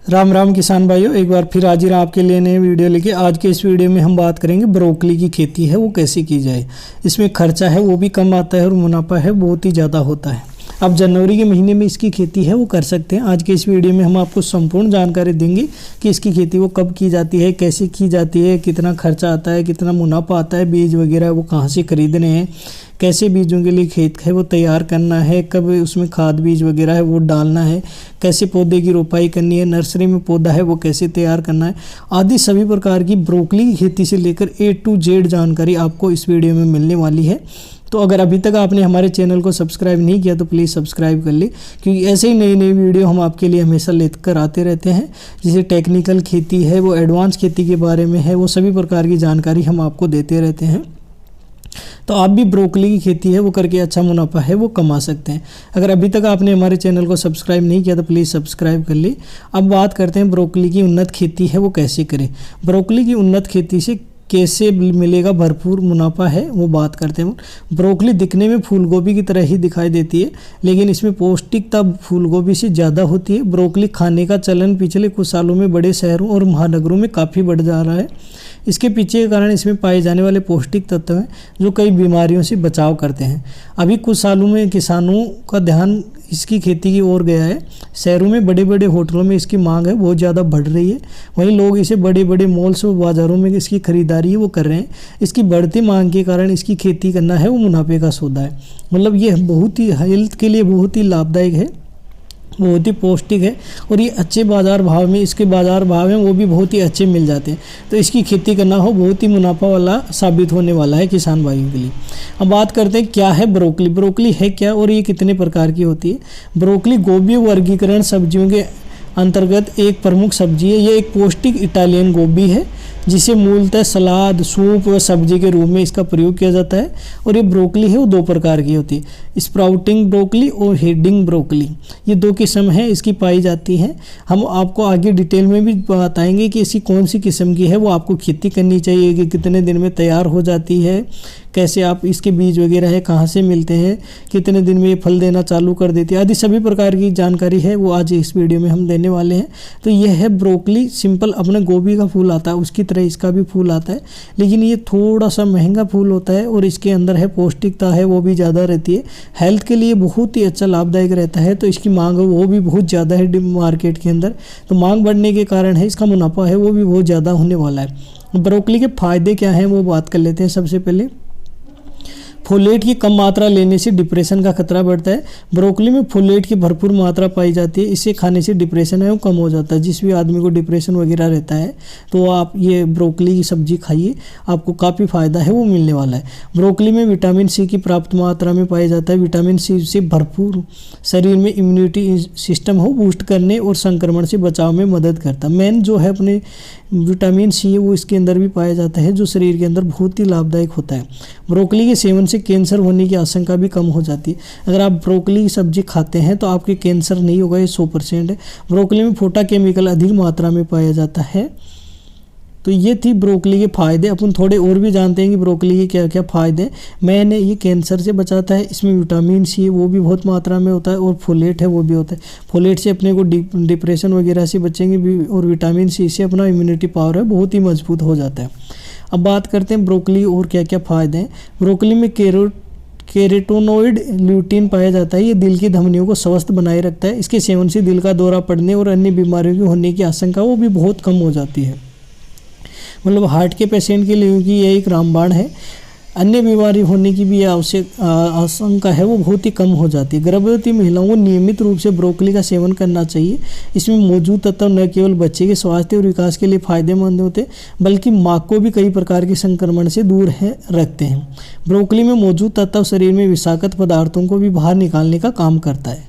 राम राम किसान भाइयों, एक बार फिर हाजिर आपके लिए नए वीडियो लेके। आज के इस वीडियो में हम बात करेंगे ब्रोकली की खेती है वो कैसे की जाए। इसमें खर्चा है वो भी कम आता है और मुनाफा है बहुत ही ज़्यादा होता है। अब जनवरी के महीने में इसकी खेती है वो कर सकते हैं। आज के इस वीडियो में हम आपको संपूर्ण जानकारी देंगे कि इसकी खेती वो कब की जाती है, कैसे की जाती है, कितना खर्चा आता है, कितना मुनाफा आता है, बीज वगैरह वो कहाँ से खरीदने हैं, कैसे बीजों के लिए खेत है वो तैयार करना है, कब उसमें खाद बीज वगैरह है वो डालना है, कैसे पौधे की रोपाई करनी है, नर्सरी में पौधा है वो कैसे तैयार करना है, आदि सभी प्रकार की ब्रोकली की खेती से लेकर A to Z जानकारी आपको इस वीडियो में मिलने वाली है। तो अगर अभी तक आपने हमारे चैनल को सब्सक्राइब नहीं किया तो प्लीज़ सब्सक्राइब कर ले, क्योंकि ऐसे ही नई नई वीडियो हम आपके लिए हमेशा लेकर आते रहते हैं। जैसे टेक्निकल खेती है वो एडवांस खेती के बारे में है, वो सभी प्रकार की जानकारी हम आपको देते रहते हैं। तो आप भी ब्रोकली की खेती है वो करके अच्छा मुनाफा है वो कमा सकते हैं। अगर अभी तक आपने हमारे चैनल को सब्सक्राइब नहीं किया तो प्लीज़ सब्सक्राइब कर ले। अब बात करते हैं ब्रोकली की उन्नत खेती है वो कैसे करें। ब्रोकली की उन्नत खेती से कैसे मिलेगा भरपूर मुनाफा है वो बात करते हैं। ब्रोकली दिखने में फूलगोभी की तरह ही दिखाई देती है, लेकिन इसमें पौष्टिकता फूलगोभी से ज़्यादा होती है। ब्रोकली खाने का चलन पिछले कुछ सालों में बड़े शहरों और महानगरों में काफ़ी बढ़ जा रहा है। इसके पीछे के कारण इसमें पाए जाने वाले पौष्टिक तत्व हैं जो कई बीमारियों से बचाव करते हैं। अभी कुछ सालों में किसानों का ध्यान इसकी खेती की ओर गया है। शहरों में बड़े बड़े होटलों में इसकी मांग है बहुत ज़्यादा बढ़ रही है। वहीं लोग इसे बड़े बड़े मॉल्स और बाज़ारों में इसकी खरीदारी है वो कर रहे हैं। इसकी बढ़ती मांग के कारण इसकी खेती करना है वो मुनाफे का सौदा है। मतलब ये बहुत ही हेल्थ के लिए बहुत ही लाभदायक है, बहुत ही पौष्टिक है और ये अच्छे बाज़ार भाव में इसके बाज़ार भाव हैं वो भी बहुत ही अच्छे मिल जाते हैं। तो इसकी खेती करना हो बहुत ही मुनाफा वाला साबित होने वाला है किसान भाइयों के लिए। अब बात करते हैं क्या है ब्रोकली। ब्रोकली है क्या और ये कितने प्रकार की होती है। ब्रोकली गोभी वर्गीकरण सब्जियों के अंतर्गत एक प्रमुख सब्जी है। ये एक पौष्टिक इटालियन गोभी है जिसे मूलतः सलाद, सूप व सब्जी के रूप में इसका प्रयोग किया जाता है। और ये ब्रोकली है वो दो प्रकार की होती है, स्प्राउटिंग ब्रोकली और हेडिंग ब्रोकली। ये दो किस्म है इसकी पाई जाती है। हम आपको आगे डिटेल में भी बताएंगे कि इसकी कौन सी किस्म की है वो आपको खेती करनी चाहिए, कि कितने दिन में तैयार हो जाती है, कैसे आप इसके बीज वगैरह है कहाँ से मिलते हैं, कितने दिन में ये फल देना चालू कर देती है, आदि सभी प्रकार की जानकारी है वो आज इस वीडियो में हम देने वाले हैं। तो ये है ब्रोकली। सिंपल अपने गोभी का फूल आता है उसकी तरह इसका भी फूल आता है, लेकिन ये थोड़ा सा महंगा फूल होता है और इसके अंदर है पौष्टिकता है वो भी ज़्यादा रहती है। हेल्थ के लिए बहुत ही अच्छा लाभदायक रहता है। तो इसकी मांग वो भी बहुत ज़्यादा है मार्केट के अंदर। तो मांग बढ़ने के कारण है इसका मुनाफा है वो भी बहुत ज़्यादा होने वाला है। ब्रोकली के फ़ायदे क्या हैं वो बात कर लेते हैं। सबसे पहले फोलेट की कम मात्रा लेने से डिप्रेशन का खतरा बढ़ता है। ब्रोकली में फोलेट की भरपूर मात्रा पाई जाती है। इसे खाने से डिप्रेशन है वो कम हो जाता है। जिस भी आदमी को डिप्रेशन वगैरह रहता है तो आप ये ब्रोकली की सब्जी खाइए, आपको काफ़ी फ़ायदा है वो मिलने वाला है। ब्रोकली में विटामिन सी की पर्याप्त मात्रा में पाया जाता है। विटामिन सी से भरपूर शरीर में इम्यूनिटी सिस्टम हो बूस्ट करने और संक्रमण से बचाव में मदद करता है। मेन जो है अपने विटामिन सी है वो इसके अंदर भी पाया जाता है जो शरीर के अंदर बहुत ही लाभदायक होता है। ब्रोकली के सेवन से कैंसर होने की आशंका भी कम हो जाती है। अगर आप ब्रोकली की सब्जी खाते हैं तो आपके कैंसर नहीं होगा, ये 100% है। ब्रोकली में फोटा केमिकल अधिक मात्रा में पाया जाता है। तो ये थी ब्रोकली के फ़ायदे। अपन थोड़े और भी जानते हैं कि ब्रोकली के क्या क्या फ़ायदे हैं। मैंने ये कैंसर से बचाता है, इसमें विटामिन सी है वो भी बहुत मात्रा में होता है और फोलेट है वो भी होता है। फोलेट से अपने को डिप्रेशन वगैरह से बचेंगे भी और विटामिन सी से अपना इम्यूनिटी पावर है बहुत ही मजबूत हो जाता है। अब बात करते हैं ब्रोकली और क्या क्या फ़ायदे हैं। ब्रोकली में कैरोटीनॉइड ल्यूटीन पाया जाता है। ये दिल की धमनियों को स्वस्थ बनाए रखता है। इसके सेवन से दिल का दौरा पड़ने और अन्य बीमारियों की होने की आशंका वो भी बहुत कम हो जाती है। मतलब हार्ट के पेशेंट के लिए कि यह एक रामबाण है। अन्य बीमारी होने की भी आशंका है वो बहुत ही कम हो जाती है। गर्भवती महिलाओं को नियमित रूप से ब्रोकली का सेवन करना चाहिए। इसमें मौजूद तत्व न केवल बच्चे के स्वास्थ्य और विकास के लिए फायदेमंद होते बल्कि माँ को भी कई प्रकार के संक्रमण से दूर रखते हैं। ब्रोकली में मौजूद तत्व शरीर में विषाक्त पदार्थों को भी बाहर निकालने का काम करता है।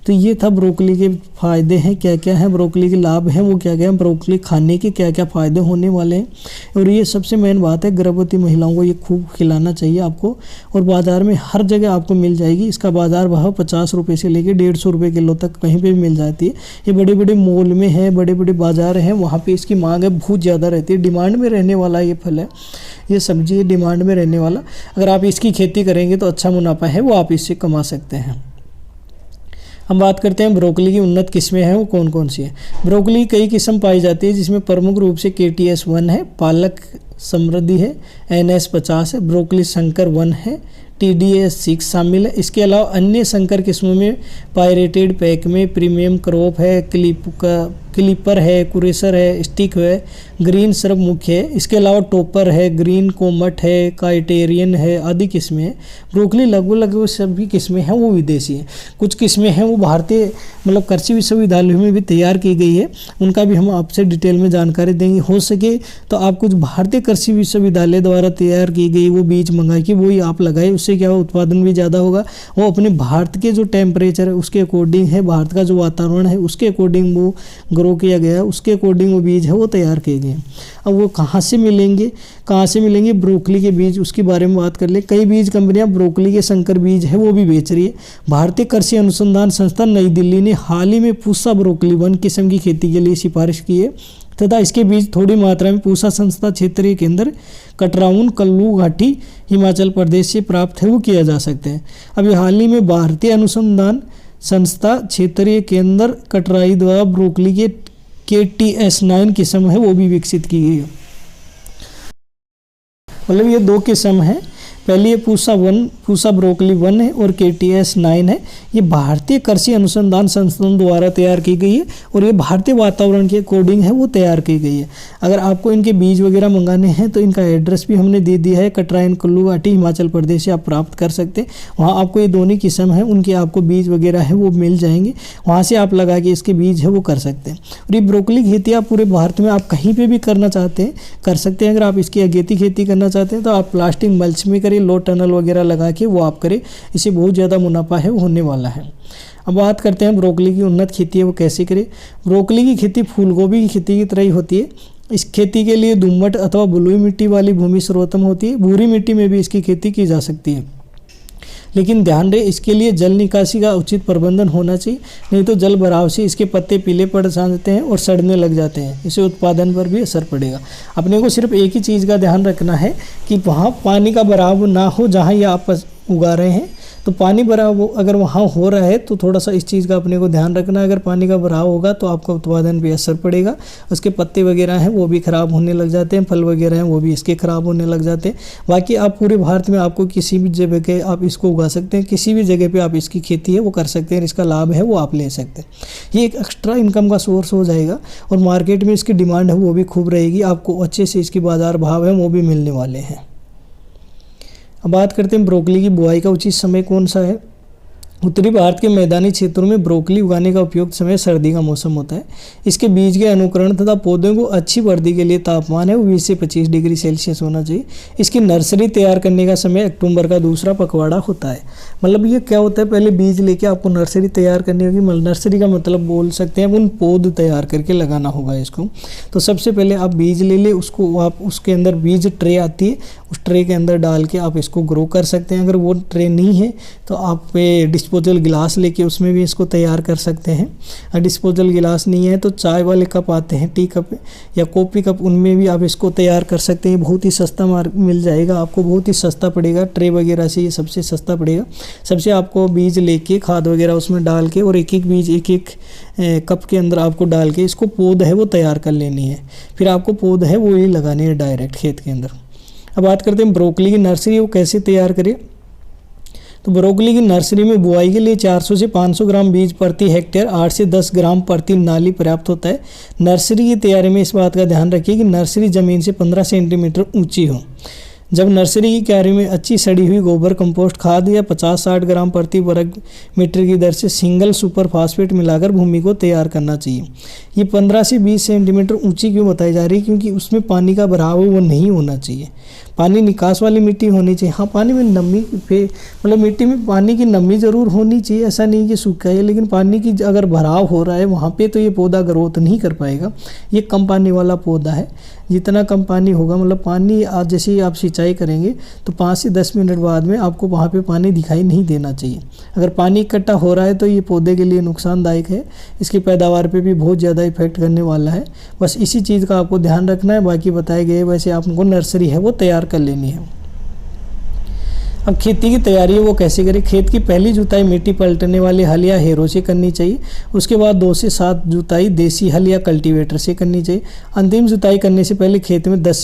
तो ये था ब्रोकली के फ़ायदे हैं क्या क्या है, ब्रोकली के लाभ हैं वो क्या क्या हैं, ब्रोकली खाने के क्या क्या फ़ायदे होने वाले हैं। और ये सबसे मेन बात है, गर्भवती महिलाओं को ये खूब खिलाना चाहिए आपको। और बाज़ार में हर जगह आपको मिल जाएगी। इसका बाज़ार भाव 50 रुपये से लेकर 150 रुपये किलो तक कहीं पर भी मिल जाती है। ये बड़े बड़े मॉल में है, बड़े बड़े बाज़ार हैं, वहाँ पर इसकी मांग है बहुत ज़्यादा रहती है। डिमांड में रहने वाला ये फल है, ये सब्जी है डिमांड में रहने वाला। अगर आप इसकी खेती करेंगे तो अच्छा मुनाफा है वो आप इससे कमा सकते हैं। हम बात करते हैं ब्रोकली की उन्नत किस्में हैं वो कौन कौन सी है। ब्रोकली की कई किस्म पाई जाती है जिसमें प्रमुख रूप से KTS 1 है, पालक समृद्धि है, NS 50 है, ब्रोकली शंकर 1 है, TDS 6 शामिल है। इसके अलावा अन्य संकर किस्मों में पायरेटेड पैक में प्रीमियम क्रॉप है, क्लिपर है, कुरेसर है, स्टिक है, ग्रीन सरब मुख्य है। इसके अलावा टॉपर है, ग्रीन कोमट है, काइटेरियन है आदि किस्में हैं। ब्रोकली लगभग सभी किस्में हैं वो विदेशी हैं। कुछ किस्में हैं वो भारतीय मतलब कृषि विश्वविद्यालयों में भी तैयार की गई है, उनका भी हम आपसे डिटेल में जानकारी देंगे। हो सके तो आप कुछ भारतीय कृषि विश्वविद्यालय द्वारा तैयार की गई वो बीज मंगा के वही आप लगाए, उससे क्या उत्पादन भी ज़्यादा होगा। वो अपने भारत के जो टेम्परेचर है उसके अकॉर्डिंग है, भारत का जो वातावरण है उसके अकॉर्डिंग वो ग्रो किया गया है, उसके अकॉर्डिंग वो बीज है वो तैयार किए गए हैं। अब वो कहाँ से मिलेंगे ब्रोकली के बीज, उसके बारे में बात कर ले। कई बीज कंपनियां ब्रोकली के संकर बीज है वो भी बेच रही है। भारतीय कृषि अनुसंधान संस्थान नई दिल्ली ने हाल ही में पूसा ब्रोकली 1 किस्म की खेती के लिए सिफारिश की है तथा इसके बीज थोड़ी मात्रा में पूसा संस्था क्षेत्रीय केंद्र कटराउन कल्लू घाटी हिमाचल प्रदेश से प्राप्त है वो किया जा सकते हैं। अभी हाल ही में भारतीय अनुसंधान संस्था क्षेत्रीय केंद्र कटराई द्वारा ब्रोकली के KTS 9 किस्म है वो भी विकसित की गई है। मतलब ये 2 किस्म है, पहली ये पूसा ब्रोकली 1 है और KTS 9 है। ये भारतीय कृषि अनुसंधान संस्थान द्वारा तैयार की गई है और ये भारतीय वातावरण के अकॉर्डिंग है वो तैयार की गई है। अगर आपको इनके बीज वगैरह मंगाने हैं तो इनका एड्रेस भी हमने दे दिया है, कटराइन कुल्लू घाटी हिमाचल प्रदेश से आप प्राप्त कर सकते हैं। वहाँ आपको ये दोनों किस्म है उनके आपको बीज वगैरह है वो मिल जाएंगे, वहाँ से आप लगा के इसके बीज है वो कर सकते हैं। और ये ब्रोकली खेती आप पूरे भारत में आप कहीं पर भी करना चाहते हैं कर सकते हैं। अगर आप इसकी अगेती खेती करना चाहते हैं तो आप प्लास्टिक मल्च में करें, लो टनल वगैरह लगा के वो आप करें, इससे बहुत ज़्यादा मुनाफा है वो होने वाला है। अब बात करते हैं ब्रोकली की उन्नत खेती है वो कैसे करें। ब्रोकली की खेती फूलगोभी की खेती की तरह ही होती है। इस खेती के लिए दोमट अथवा बलुई मिट्टी वाली भूमि सर्वोत्तम होती है। भूरी मिट्टी में भी इसकी खेती की जा सकती है, लेकिन ध्यान रहे इसके लिए जल निकासी का उचित प्रबंधन होना चाहिए, नहीं तो जल भराव से इसके पत्ते पीले पड़ जाते हैं और सड़ने लग जाते हैं, इससे उत्पादन पर भी असर पड़ेगा। अपने को सिर्फ एक ही चीज़ का ध्यान रखना है कि वहाँ पानी का भराव ना हो जहाँ ये आप उगा रहे हैं। तो पानी भराव अगर वहाँ हो रहा है तो थोड़ा सा इस चीज़ का अपने को ध्यान रखना है। अगर पानी का भराव होगा तो आपका उत्पादन पे असर पड़ेगा, उसके पत्ते वगैरह हैं वो भी ख़राब होने लग जाते हैं, फल वगैरह हैं वो भी इसके ख़राब होने लग जाते हैं। बाकी आप पूरे भारत में आपको किसी भी जगह के आप इसको उगा सकते हैं, किसी भी जगह पर आप इसकी खेती है वो कर सकते हैं, इसका लाभ है वो आप ले सकते हैं। ये एक एक्स्ट्रा इनकम का सोर्स हो जाएगा और मार्केट में इसकी डिमांड है वो भी खूब रहेगी, आपको अच्छे से इसकी बाज़ार भाव है वो भी मिलने वाले हैं। अब बात करते हैं ब्रोकली की बुआई का उचित समय कौन सा है। उत्तरी भारत के मैदानी क्षेत्रों में ब्रोकली उगाने का उपयुक्त समय सर्दी का मौसम होता है। इसके बीज के अनुकरण तथा पौधों को अच्छी वृद्धि के लिए तापमान है वो 20 से 25 डिग्री सेल्सियस होना चाहिए। इसकी नर्सरी तैयार करने का समय अक्टूबर का दूसरा पखवाड़ा होता है। मतलब ये क्या होता है, पहले बीज लेके आपको नर्सरी तैयार करनी होगी। नर्सरी का मतलब बोल सकते हैं उन पौध तैयार करके लगाना होगा इसको। तो सबसे पहले आप बीज ले ले, उसको आप उसके अंदर बीज ट्रे आती है, उस ट्रे के अंदर डाल के आप इसको ग्रो कर सकते हैं। अगर वो ट्रे नहीं है तो आप डिस्पोजल गिलास लेके उसमें भी इसको तैयार कर सकते हैं। अगर डिस्पोजल गिलास नहीं है तो चाय वाले कप आते हैं, टी कप या कॉफ़ी कप, उनमें भी आप इसको तैयार कर सकते हैं। बहुत ही सस्ता मिल जाएगा आपको, बहुत ही सस्ता पड़ेगा, ट्रे वगैरह से ये सबसे सस्ता पड़ेगा। सबसे आपको बीज लेके खाद वगैरह उसमें डाल के और एक एक बीज एक एक कप के अंदर आपको डाल के इसको पौध है वो तैयार कर लेनी है। फिर आपको पौध है वो ये लगाने हैं डायरेक्ट खेत के अंदर। अब बात करते हैं ब्रोकली की नर्सरी वो कैसे तैयार करें। तो ब्रोकली की नर्सरी में बुआई के लिए 400 से 500 ग्राम बीज प्रति हेक्टेयर, 8 से 10 ग्राम प्रति नाली पर्याप्त होता है। नर्सरी की तैयारी में इस बात का ध्यान रखिए कि नर्सरी ज़मीन से 15 सेंटीमीटर ऊंची हो। जब नर्सरी की क्यारी में अच्छी सड़ी हुई गोबर कंपोस्ट खाद या 50-60 ग्राम प्रति वर्ग मीटर की दर से सिंगल सुपर फास्फेट मिलाकर भूमि को तैयार करना चाहिए। ये 15 से 20 सेंटीमीटर ऊंची क्यों बताई जा रही है, क्योंकि उसमें पानी का भराव वो नहीं होना चाहिए। पानी निकास वाली मिट्टी होनी चाहिए। हाँ, पानी में नमी पे मतलब मिट्टी में पानी की नमी ज़रूर होनी चाहिए, ऐसा नहीं कि सूखा है, लेकिन पानी की अगर भराव हो रहा है वहाँ पे तो ये पौधा ग्रोथ नहीं कर पाएगा। ये कम पानी वाला पौधा है। जितना कम पानी होगा मतलब पानी आज जैसे ही आप सिंचाई करेंगे तो 5 से 10 मिनट बाद में आपको वहाँ पे पानी दिखाई नहीं देना चाहिए। अगर पानी इकट्ठा हो रहा है तो ये पौधे के लिए नुकसानदायक है, इसकी पैदावार पे भी बहुत ज़्यादा इफेक्ट करने वाला है। बस इसी चीज़ का आपको ध्यान रखना है। बाकी बताए गए वैसे आपको नर्सरी है वो तैयार कर लेनी है। अब खेती की तैयारी है वो कैसे करें। खेत की पहली जुताई मिट्टी पलटने वाले हल या हेरों से करनी चाहिए। उसके बाद 2 से 7 जुताई देसी हल या कल्टीवेटर से करनी चाहिए। अंतिम जुताई करने से पहले खेत में 10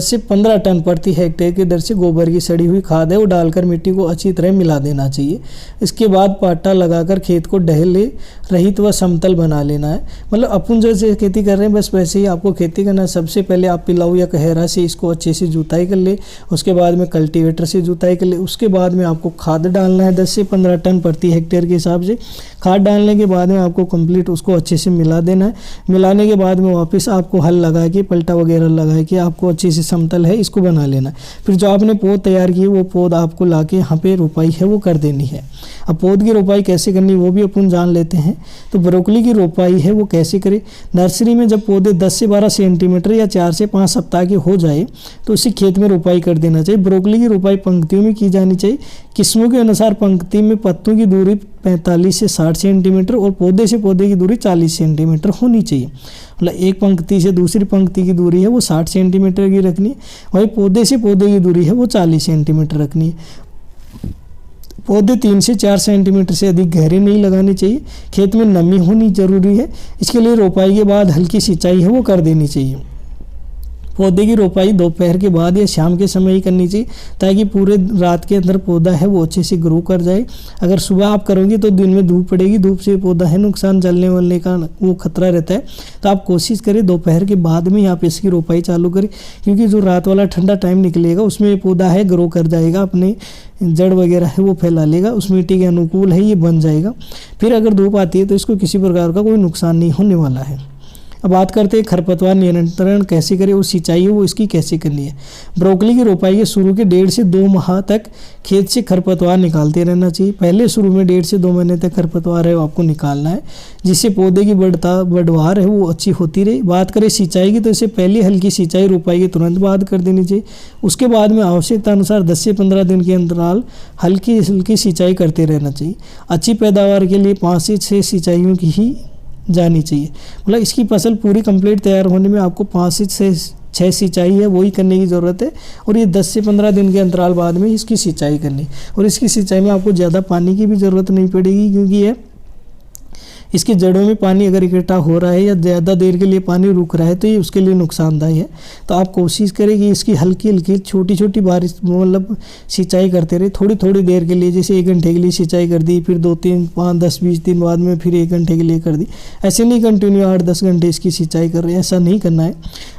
से 15 टन प्रति हेक्टेयर की दर से गोबर की सड़ी हुई खाद है वो डालकर मिट्टी को अच्छी तरह मिला देना चाहिए। इसके बाद पाटा लगाकर खेत को ढहेले रहित व समतल बना लेना है। मतलब अपन जैसे खेती कर रहे हैं बस वैसे ही आपको खेती करना है। सबसे पहले आप पिलाऊ या कहरा से इसको अच्छे से जुताई कर ले, उसके बाद में कल्टीवेटर से जुताई कर ले। उसके बाद में आपको खाद डालना है 10 से 15 टन प्रति हेक्टेयर के हिसाब से। खाद डालने के बाद में आपको कंप्लीट उसको अच्छे से मिला देना है। मिलाने के बाद में वापस आपको हल लगा के पलटा वगैरह लगा के आपको अच्छे से समतल है इसको बना लेना है। फिर जो आपने पौध तैयार की है वो पौध आपको लाके यहाँ पे रोपाई है वो कर देनी है। अब पौध की रोपाई कैसे करनी है वो भी अपन जान लेते हैं। तो ब्रोकली की रोपाई है वो कैसे करें। नर्सरी में जब पौधे 10 से 12 सेंटीमीटर या 4 से 5 सप्ताह के हो जाए तो उसी खेत में रोपाई कर देना चाहिए। ब्रोकली की रोपाई पंक्तियों में की जानी चाहिए। किस्मों के अनुसार पंक्ति में पत्तों की दूरी 45 से 60 सेंटीमीटर और पौधे से पौधे की दूरी 40 सेंटीमीटर होनी चाहिए। मतलब एक पंक्ति से दूसरी पंक्ति की दूरी है वो 60 सेंटीमीटर की रखनी है, वही पौधे से पौधे की दूरी है वो 40 सेंटीमीटर रखनी है। पौधे 3 से 4 सेंटीमीटर से अधिक गहरे नहीं लगाने चाहिए। खेत में नमी होनी जरूरी है। इसके लिए रोपाई के बाद हल्की सिंचाई है वो कर देनी चाहिए। पौधे की रोपाई दोपहर के बाद या शाम के समय ही करनी चाहिए ताकि पूरे रात के अंदर पौधा है वो अच्छे से ग्रो कर जाए। अगर सुबह आप करोगे तो दिन में धूप पड़ेगी, धूप से पौधा है नुकसान जलने वालने का वो खतरा रहता है। तो आप कोशिश करें दोपहर के बाद में आप इसकी रोपाई चालू करें, क्योंकि जो रात वाला ठंडा टाइम निकलेगा उसमें पौधा है ग्रो कर जाएगा, अपने जड़ वगैरह है वो फैला लेगा, उस मिट्टी के अनुकूल है ये बन जाएगा। फिर अगर धूप आती है तो इसको किसी प्रकार का कोई नुकसान नहीं होने वाला है। अब बात करते हैं खरपतवार नियंत्रण कैसे करें और सिंचाई है वो इसकी कैसे करनी है। ब्रोकली की रोपाई के शुरू के 1.5 से 2 माह तक खेत से खरपतवार निकालते रहना चाहिए। पहले शुरू में 1.5 से 2 महीने तक खरपतवार है वो आपको निकालना है, जिससे पौधे की बढ़वार है वो अच्छी होती रहे। बात करें सिंचाई की तो इससे पहले हल्की सिंचाई रोपाई के तुरंत बाद कर देनी चाहिए। उसके बाद में आवश्यकता अनुसार 10 से 15 दिन के अंतराल हल्की सिंचाई करते रहना चाहिए। अच्छी पैदावार के लिए 5 से 6 सिंचाइयों की ही जानी चाहिए। मतलब इसकी फसल पूरी कंप्लीट तैयार होने में आपको 5 से 6 सिंचाई है वही करने की ज़रूरत है। और ये 10 से 15 दिन के अंतराल बाद में इसकी सिंचाई करनी। और इसकी सिंचाई में आपको ज़्यादा पानी की भी ज़रूरत नहीं पड़ेगी, क्योंकि ये इसकी जड़ों में पानी अगर इकट्ठा हो रहा है या ज़्यादा देर के लिए पानी रुक रहा है तो ये उसके लिए नुकसानदायी है। तो आप कोशिश करें कि इसकी हल्की हल्की छोटी छोटी बारिश मतलब सिंचाई करते रहे थोड़ी थोड़ी देर के लिए। जैसे 1 घंटे के लिए सिंचाई कर दी, फिर 2, 3, 5, 10, 20 दिन बाद में फिर 1 घंटे के लिए कर दी। ऐसे नहीं कंटिन्यू 8-10 घंटे इसकी सिंचाई कर रहे हैं, ऐसा नहीं करना है।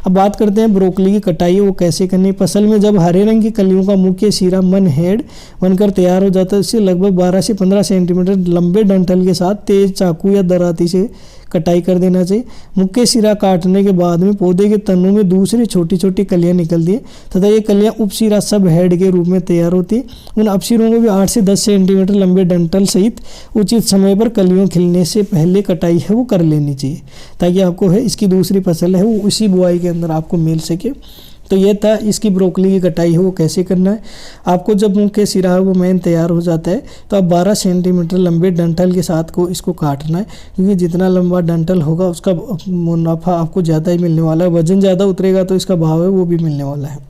अब बात करते हैं ब्रोकली की कटाई है वो कैसे करनी है। फसल में जब हरे रंग की कलियों का मुख्य सिरा मन हेड बनकर तैयार हो जाता है, इससे लगभग 12 से 15 सेंटीमीटर लंबे डंठल के साथ तेज चाकू या दराती से कटाई कर देना चाहिए। मुख्य सिरा काटने के बाद में पौधे के तनों में दूसरी छोटी छोटी कलियां निकलती है तथा ये कलियां उपसिरा सब हेड के रूप में तैयार होती है। उन अपसिरों को भी 8 से 10 सेंटीमीटर लंबे डंठल सहित उचित समय पर कलियों खिलने से पहले कटाई है वो कर लेनी चाहिए, ताकि आपको है इसकी दूसरी फसल है वो उसी बुआई के अंदर आपको मिल सके। तो ये था इसकी ब्रोकली की कटाई है वो कैसे करना है। आपको जब मुख्य सिरा है वो मेन तैयार हो जाता है तो आप 12 सेंटीमीटर लंबे डंठल के साथ को इसको काटना है, क्योंकि जितना लंबा डंठल होगा उसका मुनाफा आपको ज़्यादा ही मिलने वाला है। वजन ज़्यादा उतरेगा तो इसका भाव है वो भी मिलने वाला है।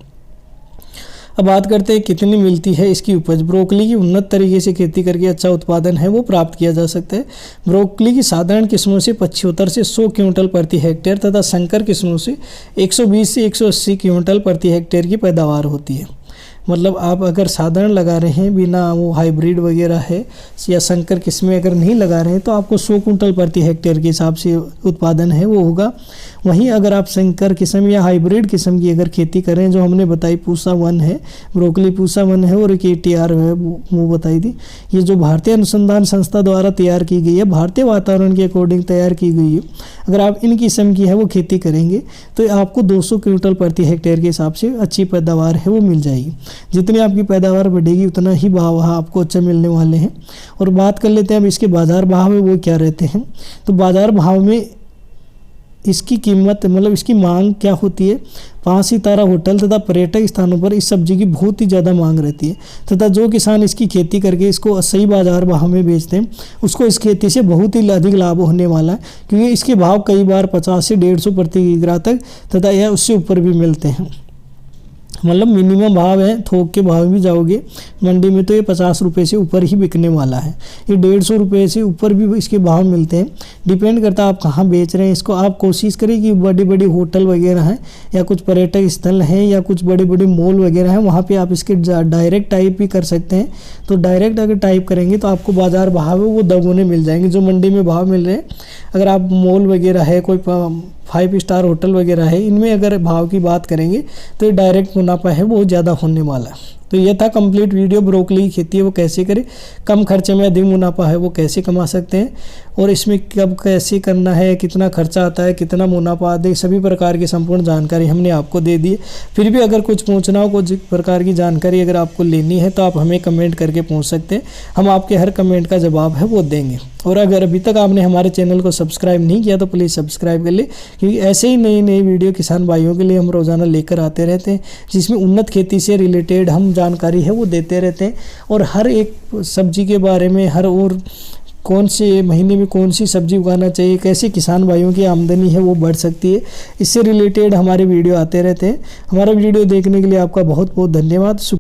अब बात करते हैं कितनी मिलती है इसकी उपज। ब्रोकली की उन्नत तरीके से खेती करके अच्छा उत्पादन है वो प्राप्त किया जा सकता है। ब्रोकली की साधारण किस्मों से 75 से 100 क्विंटल प्रति हेक्टेयर तथा संकर किस्मों से 120 से 180 क्विंटल प्रति हेक्टेयर की पैदावार होती है। मतलब आप अगर साधारण लगा रहे हैं बिना वो हाइब्रिड वगैरह है या संकर किस्में अगर नहीं लगा रहे हैं तो आपको 100 कुंटल प्रति हेक्टेयर के हिसाब से उत्पादन है वो होगा। वहीं अगर आप संकर किस्म या हाइब्रिड किस्म की अगर खेती करें, जो हमने बताई पूसा 1 है, ब्रोकली पूसा 1 है और KTR है वो बताई थी, ये जो भारतीय अनुसंधान संस्था द्वारा तैयार की गई है, भारतीय वातावरण के अकॉर्डिंग तैयार की गई है। अगर आप इन किस्म की है वो खेती करेंगे तो आपको 200 क्विंटल प्रति हेक्टेयर के हिसाब से अच्छी पैदावार है वो मिल जाएगी। जितनी आपकी पैदावार बढ़ेगी उतना ही भाव आपको अच्छा मिलने वाले हैं। और बात कर लेते हैं अब इसके बाज़ार भाव में वो क्या रहते हैं। तो बाज़ार भाव में इसकी कीमत मतलब इसकी मांग क्या होती है। 5 सितारा होटल तथा पर्यटक स्थानों पर इस सब्जी की बहुत ही ज़्यादा मांग रहती है तथा जो किसान इसकी खेती करके इसको सही बाज़ार भाव में बेचते हैं उसको इस खेती से बहुत ही अधिक लाभ होने वाला है, क्योंकि इसके भाव कई बार 50 से 150 प्रति किग्रा तक तथा यह उससे ऊपर भी मिलते हैं। मतलब मिनिमम भाव है, थोक के भाव में भी जाओगे मंडी में तो ये 50 रुपये से ऊपर ही बिकने वाला है। ये 150 रुपये से ऊपर भी इसके भाव मिलते हैं, डिपेंड करता है आप कहाँ बेच रहे हैं इसको। आप कोशिश करें कि बड़ी बड़ी होटल वगैरह हैं या कुछ पर्यटक स्थल हैं या कुछ बड़े बड़े मॉल वगैरह हैं, वहाँ पे आप इसके डायरेक्ट टाइप भी कर सकते हैं। तो डायरेक्ट अगर टाइप करेंगे तो आपको बाज़ार भाव है वो दोगुने मिल जाएंगे जो मंडी में भाव मिल रहे हैं। अगर आप मॉल वगैरह है, कोई 5 स्टार होटल वगैरह है, इनमें अगर भाव की बात करेंगे तो ये डायरेक्ट मुनाफा है वो ज़्यादा होने वाला है। तो ये था कंप्लीट वीडियो, ब्रोकली की खेती है वो कैसे करें, कम खर्चे में अधिक मुनाफा है वो कैसे कमा सकते हैं, और इसमें कब कैसे करना है, कितना खर्चा आता है, कितना मुनाफा आता है, सभी प्रकार की संपूर्ण जानकारी हमने आपको दे दी है। फिर भी अगर कुछ पूछना हो, कुछ प्रकार की जानकारी अगर आपको लेनी है तो आप हमें कमेंट करके पूछ सकते हैं, हम आपके हर कमेंट का जवाब है वो देंगे। और अगर अभी तक आपने हमारे चैनल को सब्सक्राइब नहीं किया तो प्लीज़ सब्सक्राइब कर ले, क्योंकि ऐसे ही नई नई वीडियो किसान भाइयों के लिए हम रोज़ाना लेकर आते रहते हैं, जिसमें उन्नत खेती से रिलेटेड हम जानकारी है वो देते रहते हैं। और हर एक सब्जी के बारे में, हर और कौन से महीने में कौन सी सब्जी उगाना चाहिए, कैसे किसान भाइयों की आमदनी है वो बढ़ सकती है, इससे रिलेटेड हमारे वीडियो आते रहते हैं। हमारा वीडियो देखने के लिए आपका बहुत बहुत धन्यवाद।